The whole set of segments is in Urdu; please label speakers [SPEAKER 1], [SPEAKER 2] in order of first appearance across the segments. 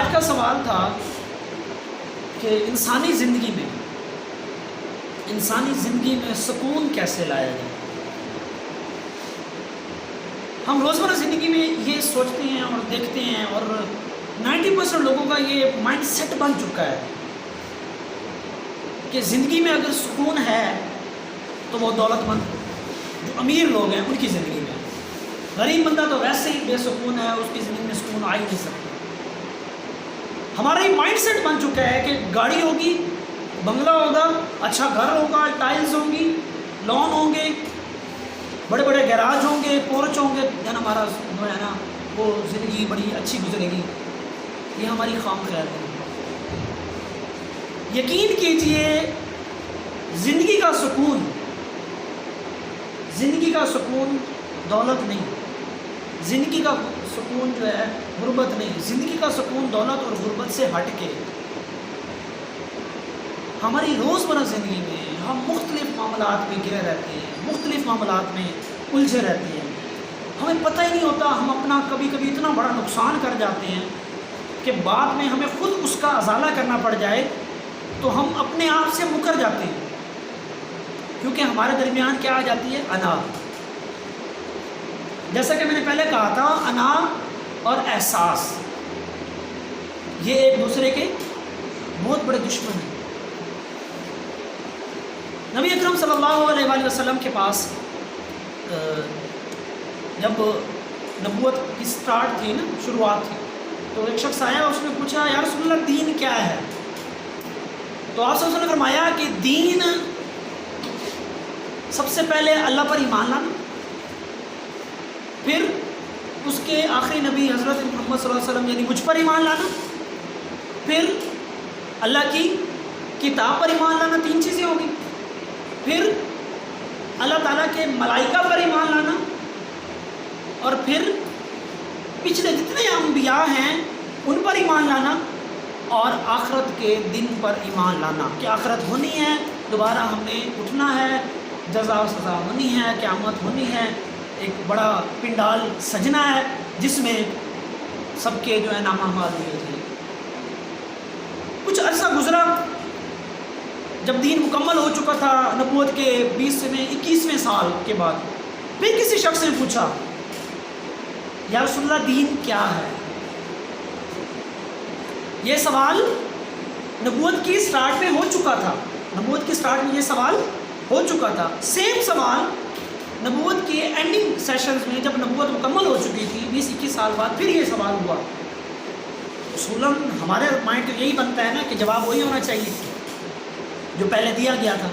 [SPEAKER 1] آج کا سوال تھا کہ انسانی زندگی میں سکون کیسے لایا جائے۔ ہم روزمرہ زندگی میں یہ سوچتے ہیں اور دیکھتے ہیں، اور 90% لوگوں کا یہ مائنڈ سیٹ بن چکا ہے کہ زندگی میں اگر سکون ہے تو وہ دولت مند جو امیر لوگ ہیں ان کی زندگی میں، غریب بندہ تو ویسے ہی بے سکون ہے، اس کی زندگی میں سکون آ ہی نہیں سکتا۔ ہمارا یہ مائنڈ سیٹ بن چکا ہے کہ گاڑی ہوگی، بنگلہ ہوگا، اچھا گھر ہوگا، ٹائلز ہوں گی، لون ہوں گے، بڑے بڑے گیراج ہوں گے، پورچ ہوں گے، ہمارا جو ہے نا وہ زندگی بڑی اچھی گزرے گی۔ یہ ہماری خام خیال ہے۔ یقین کیجئے زندگی کا سکون دولت نہیں، زندگی کا سکون جو ہے غربت نہیں، زندگی کا سکون دولت اور غربت سے ہٹ کے ہماری روزمرہ زندگی میں ہم مختلف معاملات میں گرے رہتے ہیں، مختلف معاملات میں الجھے رہتے ہیں، ہمیں پتہ ہی نہیں ہوتا، ہم اپنا کبھی کبھی اتنا بڑا نقصان کر جاتے ہیں کہ بعد میں ہمیں خود اس کا ازالہ کرنا پڑ جائے تو ہم اپنے آپ سے مکر جاتے ہیں، کیونکہ ہمارے درمیان کیا آ جاتی ہے؟ انا۔ جیسا کہ میں نے پہلے کہا تھا، انا اور احساس یہ ایک دوسرے کے بہت بڑے دشمن ہیں۔ نبی اکرم صلی اللہ علیہ وآلہ وسلم کے پاس جب نبوت کی سٹارٹ تھی نا، شروعات تھی، تو ایک شخص آیا، اس نے پوچھا یا رسول اللہ دین کیا ہے؟ تو آپ صلی اللہ علیہ وسلم نے فرمایا کہ دین سب سے پہلے اللہ پر ایمان لانا، پھر اس کے آخری نبی حضرت محمد صلی اللہ علیہ وسلم یعنی مجھ پر ایمان لانا، پھر اللہ کی کتاب پر ایمان لانا، 3 چیزیں ہو گئی، پھر اللہ تعالیٰ کے ملائکہ پر ایمان لانا، اور پھر پچھلے جتنے انبیاء ہیں ان پر ایمان لانا، اور آخرت کے دن پر ایمان لانا کہ آخرت ہونی ہے، دوبارہ ہم نے اٹھنا ہے، جزا و سزا ہونی ہے، قیامت ہونی ہے، ایک بڑا پنڈال سجنا ہے جس میں سب کے جو ہے نامہ اعمال دیے جائیں۔ کچھ عرصہ گزرا، جب دین مکمل ہو چکا تھا، نبوت کے 21ویں سال کے بعد پھر کسی شخص نے پوچھا یا رسول اللہ دین کیا ہے؟ یہ سوال نبوت کی سٹارٹ میں ہو چکا تھا، نبوت کی سٹارٹ میں یہ سوال ہو چکا تھا۔ سیم سوال نبوت کے اینڈنگ سیشنز میں جب نبوت مکمل ہو چکی تھی 20-21 سال بعد پھر یہ سوال ہوا۔ اصولاً ہمارے مائنڈ تو یہی بنتا ہے نا کہ جواب وہی ہونا چاہیے جو پہلے دیا گیا تھا۔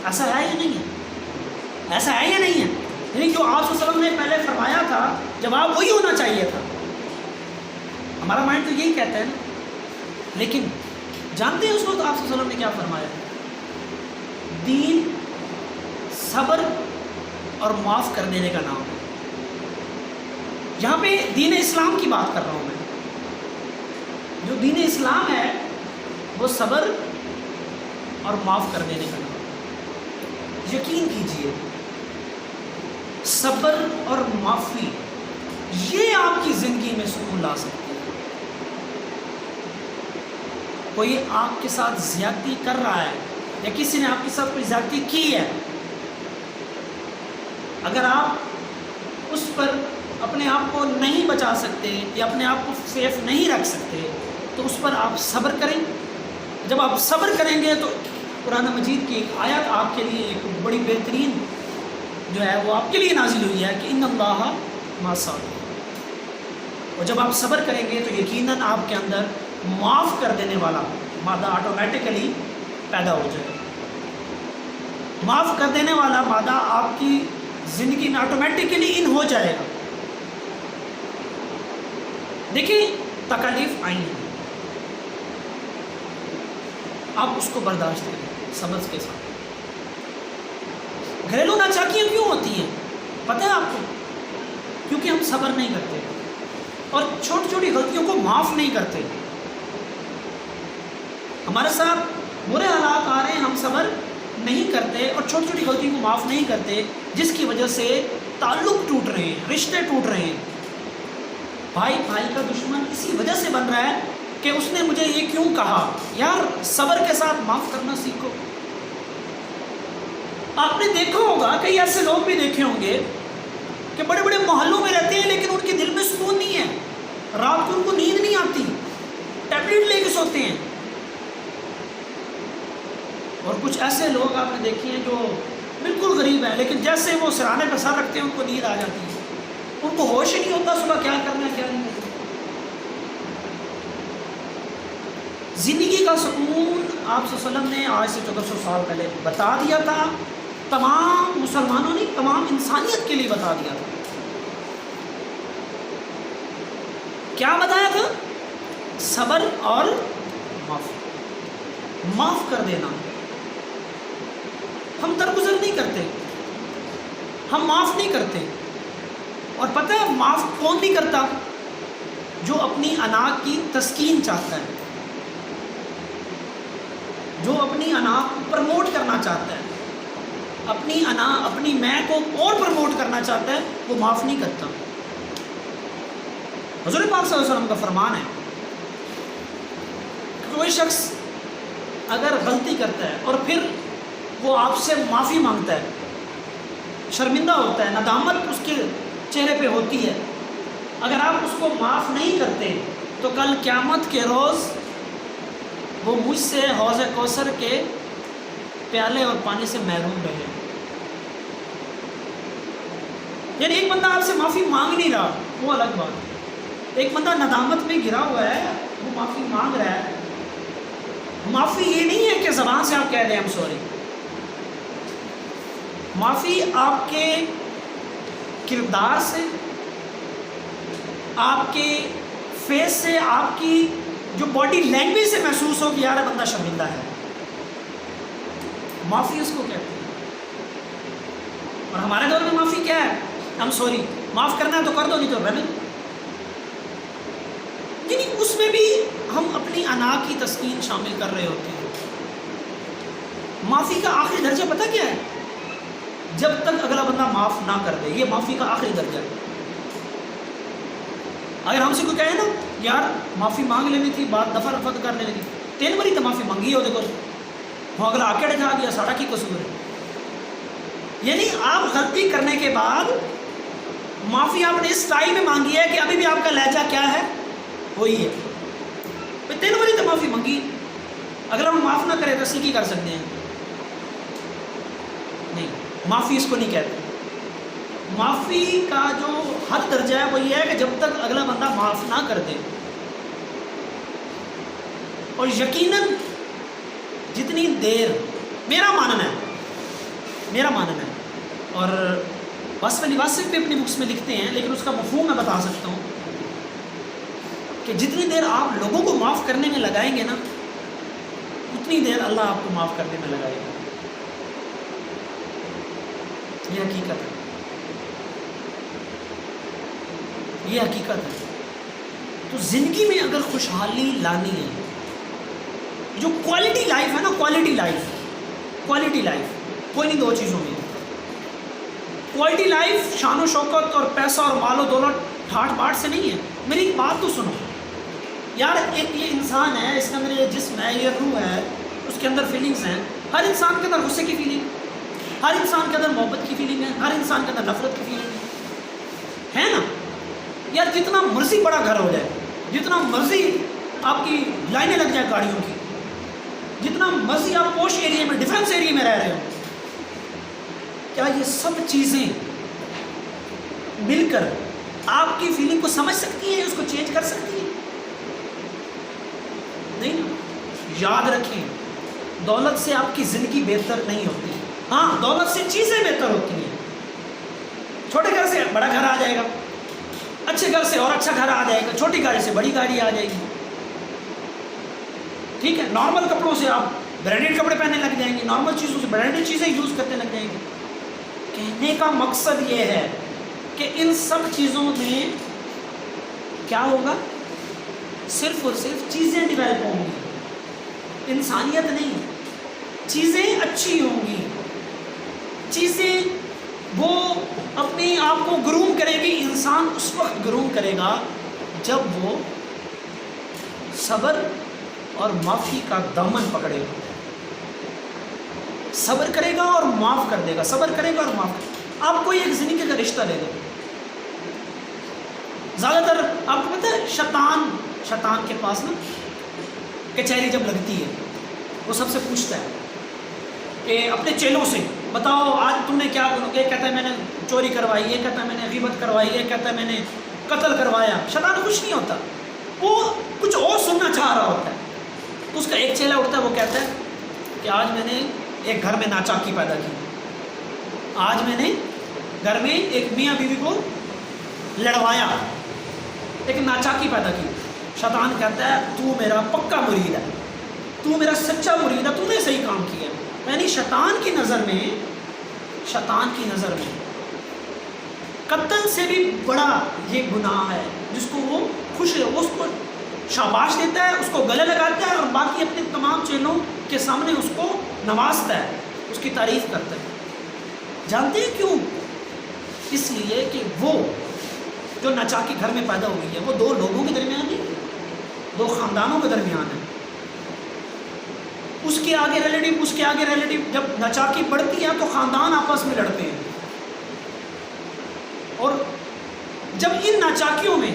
[SPEAKER 1] ایسا ہے یا نہیں ہے؟ ایسا ہے یا نہیں ہے؟ یعنی جو آپ صلی اللہ علیہ وسلم نے پہلے فرمایا تھا جواب وہی ہونا چاہیے تھا۔ ہمارا مائنڈ تو یہی کہتا ہے نا، لیکن جانتے ہیں اس وقت آپ صلی اللہ علیہ وسلم نے کیا فرمایا؟ دین صبر اور معاف کر دینے کا نام ہے۔ یہاں پہ دین اسلام کی بات کر رہا ہوں میں۔ جو دین اسلام ہے وہ صبر اور معاف کر دینے کا نام ہے۔ یقین کیجئے صبر اور معافی یہ آپ کی زندگی میں سکون لا سکتی ہے۔ کوئی آپ کے ساتھ زیادتی کر رہا ہے یا کسی نے آپ کے ساتھ کوئی زیادتی کی ہے، اگر آپ اس پر اپنے آپ کو نہیں بچا سکتے یا اپنے آپ کو سیف نہیں رکھ سکتے تو اس پر آپ صبر کریں۔ جب آپ صبر کریں گے تو قرآن مجید کی ایک آیت آپ کے لیے ایک بڑی بہترین جو ہے وہ آپ کے لیے نازل ہوئی ہے کہ ان اللہ مع الصابرین، اور جب آپ صبر کریں گے تو یقیناً آپ کے اندر معاف کر دینے والا مادہ آٹومیٹیکلی پیدا ہو جائے گا۔ معاف کر دینے والا مادہ آپ کی زندگی میں آٹومیٹیکلی ان ہو جائے گا۔ دیکھیں تکالیف آئی ہیں، آپ اس کو برداشت کریں صبر کے ساتھ۔ گھریلو ناچاکیاں کیوں ہوتی ہیں پتہ ہے آپ کو؟ کیونکہ ہم صبر نہیں کرتے اور چھوٹی چھوٹی غلطیوں کو معاف نہیں کرتے۔ ہمارے ساتھ برے حالات آ رہے ہیں، ہم صبر نہیں کرتے اور چھوٹی چھوٹی غلطیوں کو معاف نہیں کرتے، جس کی وجہ سے تعلق ٹوٹ رہے ہیں، رشتے ٹوٹ رہے ہیں۔ بھائی بھائی کا دشمن اسی وجہ سے بن رہا ہے کہ اس نے مجھے یہ کیوں کہا. یار صبر کے ساتھ معاف کرنا سیکھو. آپ نے دیکھا ہوگا کئی ایسے لوگ بھی دیکھے ہوں گے کہ بڑے بڑے محلوں میں رہتے ہیں لیکن ان کے دل میں سکون نہیں ہے, رات کو ان کو نیند نہیں آتی, ٹیبلٹ لے کے سوتے ہیں. اور کچھ ایسے لوگ آپ نے دیکھے ہیں جو بالکل غریب ہیں لیکن جیسے وہ سرانے پہ سر رکھتے ہیں ان کو نیند آ جاتی ہے, ان کو ہوش ہی نہیں ہوتا صبح کیا کرنا ہے کیا نہیں کرنا. زندگی کا سکون آپ صلی اللہ علیہ وسلم نے آج سے 1400 سال پہلے بتا دیا تھا, تمام مسلمانوں نے تمام انسانیت کے لیے بتا دیا تھا. کیا بتایا تھا؟ صبر اور معاف کر دینا. ہم درگزر نہیں کرتے, ہم معاف نہیں کرتے. اور پتہ ہے معاف کون نہیں کرتا؟ جو اپنی انا کی تسکین چاہتا ہے, جو اپنی انا کو پرموٹ کرنا چاہتا ہے, اپنی انا اپنی میں کو اور پرموٹ کرنا چاہتا ہے, وہ معاف نہیں کرتا. حضور پاک صلی اللہ علیہ وسلم کا فرمان ہے کہ کوئی شخص اگر غلطی کرتا ہے اور پھر وہ آپ سے معافی مانگتا ہے, شرمندہ ہوتا ہے, ندامت اس کے چہرے پہ ہوتی ہے, اگر آپ اس کو معاف نہیں کرتے تو کل قیامت کے روز وہ مجھ سے حوض کوثر کے پیالے اور پانی سے محروم رہے. یعنی ایک بندہ آپ سے معافی مانگ نہیں رہا, وہ الگ بات ہے. ایک بندہ ندامت میں گرا ہوا ہے, وہ معافی مانگ رہا ہے. معافی یہ نہیں ہے کہ زبان سے آپ کہہ دیں ہم سوری. معافی آپ کے کردار سے, آپ کے فیس سے, آپ کی جو باڈی لینگویج سے محسوس ہو کہ یار بندہ شرمندہ ہے, معافی اس کو کہتے ہیں. اور ہمارے دور میں معافی کیا ہے؟ ہم سوری, معاف کرنا ہے تو کر دو, نہیں تو رہنے. یعنی اس میں بھی ہم اپنی انا کی تسکین شامل کر رہے ہوتے ہیں. معافی کا آخری درجہ پتہ کیا ہے؟ جب تک اگلا بندہ معاف نہ کر دے, یہ معافی کا آخری درجہ ہے. اگر ہم سے کوئی کہے نا یار معافی مانگ لینی تھی, بات دفع رفت کر لینی تھی, 3 باری تو معافی مانگی ہو, دیکھو وہ اگلا آکڑ جا گیا, ساڑا کی قصور ہے. یعنی آپ غلطی کرنے کے بعد معافی آپ نے اس سٹائل میں مانگی ہے کہ ابھی بھی آپ کا لہجہ کیا ہے, وہی ہے. 3 باری تو معافی مانگی, اگر ہم معاف نہ کریں تو سیکھی کر سکتے ہیں؟ نہیں, معافی اس کو نہیں کہتے. معافی کا جو حد درجہ ہے وہ یہ ہے کہ جب تک اگلا بندہ معاف نہ کر دے. اور یقیناً جتنی دیر, میرا ماننا ہے, اور وصف نواسف بھی اپنی بکس میں لکھتے ہیں لیکن اس کا مفہوم میں بتا سکتا ہوں کہ جتنی دیر آپ لوگوں کو معاف کرنے میں لگائیں گے نا, اتنی دیر اللہ آپ کو معاف کرنے میں لگائے گا. یہ حقیقت ہے, یہ حقیقت ہے. تو زندگی میں اگر خوشحالی لانی ہے, جو کوالٹی لائف ہے نا, کوالٹی لائف کوئی نہیں 2 چیزوں میں. کوالٹی لائف شان و شوکت اور پیسہ اور مال و دولت ٹھاٹ باٹ سے نہیں ہے. میری ایک بات تو سنو یار, ایک یہ انسان ہے, اس کے اندر یہ جسم ہے, یہ روح ہے, اس کے اندر فیلنگز ہیں. ہر انسان کے اندر غصے کی فیلنگ, ہر انسان کے اندر محبت کی فیلنگ ہے, ہر انسان کے اندر نفرت کی فیلنگ ہے نا. یار جتنا مرضی بڑا گھر ہو جائے, جتنا مرضی آپ کی لائنیں لگ جائیں گاڑیوں کی, جتنا مرضی آپ پوش ایریے میں, ڈیفنس ایریے میں رہ رہے ہو, کیا یہ سب چیزیں مل کر آپ کی فیلنگ کو سمجھ سکتی ہیں, اس کو چینج کر سکتی ہیں؟ نہیں نا. یاد رکھیں, دولت سے آپ کی زندگی بہتر نہیں ہوتی. ہاں, دولت سے چیزیں بہتر ہوتی ہیں. چھوٹے گھر سے بڑا گھر آ جائے گا, اچھے گھر سے اور اچھا گھر آ جائے گا, چھوٹی گاڑی سے بڑی گاڑی آ جائے گی. ٹھیک ہے, نارمل کپڑوں سے آپ برانڈیڈ کپڑے پہننے لگ جائیں گے, نارمل چیزوں سے برانڈیڈ چیزیں یوز کرنے لگ جائیں گے. کہنے کا مقصد یہ ہے کہ ان سب چیزوں میں کیا ہوگا؟ صرف اور صرف چیزیں ڈیولپ ہوں گی, انسانیت نہیں. چیزیں اچھی ہوں گی, چیزیں وہ اپنے آپ کو گروم کرے گی. انسان اس وقت گروم کرے گا جب وہ صبر اور معافی کا دامن پکڑے گا. صبر کرے گا اور معاف کر دے گا, صبر کرے گا اور معاف کرے گا. آپ کوئی ایک زندگی کا رشتہ لے لو, زیادہ تر آپ کو پتہ ہے شیطان کے پاس نا کچہری جب لگتی ہے وہ سب سے پوچھتا ہے کہ اپنے چیلوں سے, بتاؤ آج تم نے کیا, یہ کہتا ہے میں نے چوری کروائی, یہ کہتا ہے میں نے غیبت کروائی, یہ کہتا ہے میں نے قتل کروایا. شیطان خوش نہیں ہوتا, وہ کچھ اور سننا چاہ رہا ہوتا ہے. تو اس کا ایک چیلا اٹھتا ہے, وہ کہتا ہے کہ آج میں نے ایک گھر میں ناچاکی پیدا کی, آج میں نے گھر میں ایک میاں بیوی کو لڑوایا, ایک ناچاکی پیدا کی. شیطان کہتا ہے تو میرا پکا مرید ہے, تو میرا سچا مرید ہے, تو نے صحیح کام کیا. یعنی شیطان کی نظر میں قتل سے بھی بڑا یہ گناہ ہے جس کو وہ خوش ہے, وہ اس کو شاباش دیتا ہے, اس کو گلے لگاتا ہے اور باقی اپنے تمام چیلوں کے سامنے اس کو نوازتا ہے, اس کی تعریف کرتا ہے. جانتے ہیں کیوں؟ اس لیے کہ وہ جو ناچاکی گھر میں پیدا ہوئی ہے وہ دو لوگوں کے درمیان نہیں, دو خاندانوں کے درمیان ہے. اس کے آگے ریلیٹیو, جب ناچاکی بڑھتی ہے تو خاندان آپس میں لڑتے ہیں, اور جب ان ناچاکیوں میں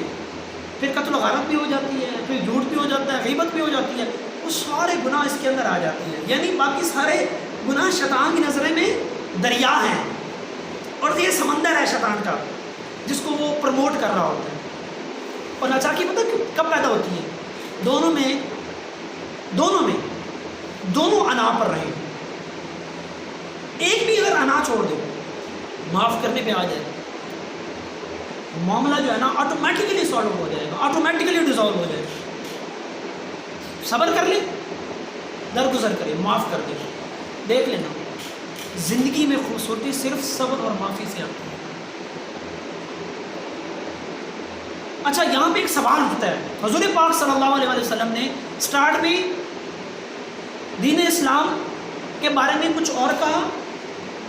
[SPEAKER 1] پھر قتل و غارت بھی ہو جاتی ہے, پھر جھوٹ بھی ہو جاتا ہے, غیبت بھی ہو جاتی ہے, وہ سارے گناہ اس کے اندر آ جاتے ہیں. یعنی باقی سارے گناہ شیطان کی نظریں میں دریا ہیں, اور یہ سمندر ہے شیطان کا جس کو وہ پروموٹ کر رہا ہوتا ہے. اور ناچاکی پتہ کب پیدا ہوتی ہے؟ دونوں میں دونوں انا پر رہیں. ایک بھی اگر انا چھوڑ دے, معاف کرنے پہ آ جائے, معاملہ جو ہے نا آٹومیٹیکلی سالو ہو جائے گا, آٹومیٹیکلی ڈیزالو ہو جائے گا. صبر کر لے, درگزر کرے, معاف کر دے. دیکھ لینا زندگی میں خوبصورتی صرف صبر اور معافی سے آتی ہے. اچھا, یہاں پہ ایک سوال اٹھتا ہے. حضور پاک صلی اللہ علیہ وسلم نے سٹارٹ میں دین اسلام کے بارے میں کچھ اور کہا,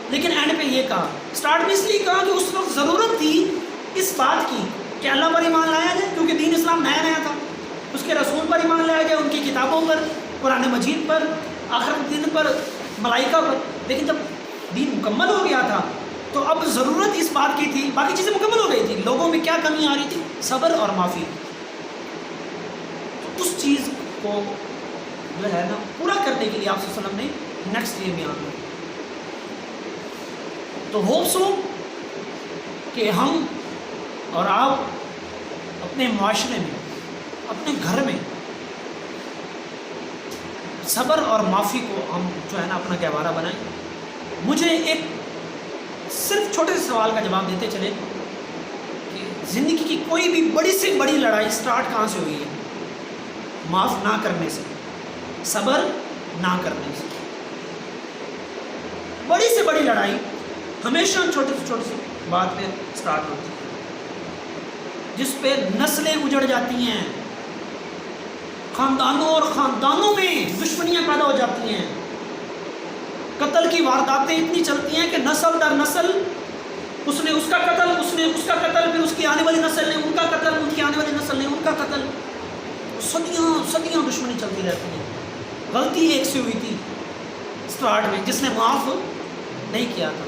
[SPEAKER 1] لیکن اینڈ پہ یہ کہا. سٹارٹ میں اس لیے کہا کہ اس وقت ضرورت تھی اس بات کی کہ اللہ پر ایمان لایا جائے, کیونکہ دین اسلام نیا تھا. اس کے رسول پر ایمان لایا جائے, ان کی کتابوں پر, قرآن مجید پر, آخرت دین پر, ملائکہ پر. لیکن جب دین مکمل ہو گیا تھا تو اب ضرورت اس بات کی تھی, باقی چیزیں مکمل ہو گئی تھی, لوگوں میں کیا کمی آ رہی تھی؟ صبر اور معافی. اس چیز کو جو ہے نا پورا کرنے کے لیے آپ صلی اللہ علیہ وسلم نے نیکسٹ یہ بیان کیا. تو ہوپس ہو کہ ہم اور آپ اپنے معاشرے میں, اپنے گھر میں صبر اور معافی کو ہم جو ہے نا اپنا گہوارہ بنائیں. مجھے ایک صرف چھوٹے سے سوال کا جواب دیتے چلے کہ زندگی کی کوئی بھی بڑی سے بڑی لڑائی سٹارٹ کہاں سے ہوئی ہے؟ معاف نہ کرنے سے, صبر نہ کرنے سے. بڑی سے بڑی لڑائی ہمیشہ چھوٹی سے بات پہ سٹارٹ ہوتی ہے, جس پہ نسلیں اجڑ جاتی ہیں, خاندانوں میں دشمنیاں پیدا ہو جاتی ہیں, قتل کی وارداتیں اتنی چلتی ہیں کہ نسل در نسل اس نے اس کا قتل, پھر اس کی آنے والی نسل نے ان کا قتل, ان کی آنے والی نسل نے ان کا قتل. صدیاں دشمنی چلتی رہتی ہے. غلطی ایک سے ہوئی تھی سٹارٹ میں, جس نے معاف نہیں کیا تھا.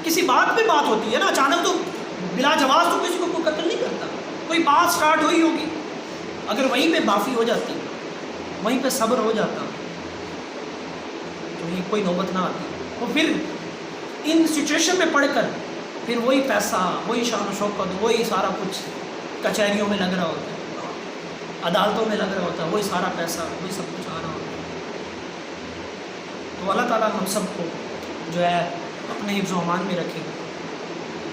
[SPEAKER 1] کسی بات پہ بات ہوتی ہے نا, اچانک تو بلا جواز تو کسی کو کوئی قتل نہیں کرتا. کوئی بات سٹارٹ ہوئی ہوگی, اگر وہیں پہ معافی ہو جاتی, وہیں پہ صبر ہو جاتا, تو یہ کوئی نوبت نہ آتی. تو پھر ان سچویشن میں پڑھ کر پھر وہی پیسہ, وہی شان و شوکت, وہی سارا کچھ کچہریوں میں لگ رہا ہوتا ہے, عدالتوں میں لگ رہا ہوتا ہے, وہی سارا پیسہ, وہی سب کچھ آ رہا ہوتا ہے. تو اللہ تعالیٰ ہم سب کو جو ہے اپنے حفظ و امان میں رکھے.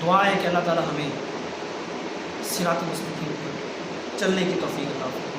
[SPEAKER 1] دعا ہے کہ اللہ تعالیٰ ہمیں صراط مستقیم پر چلنے کی توفیق عطا فرمائے.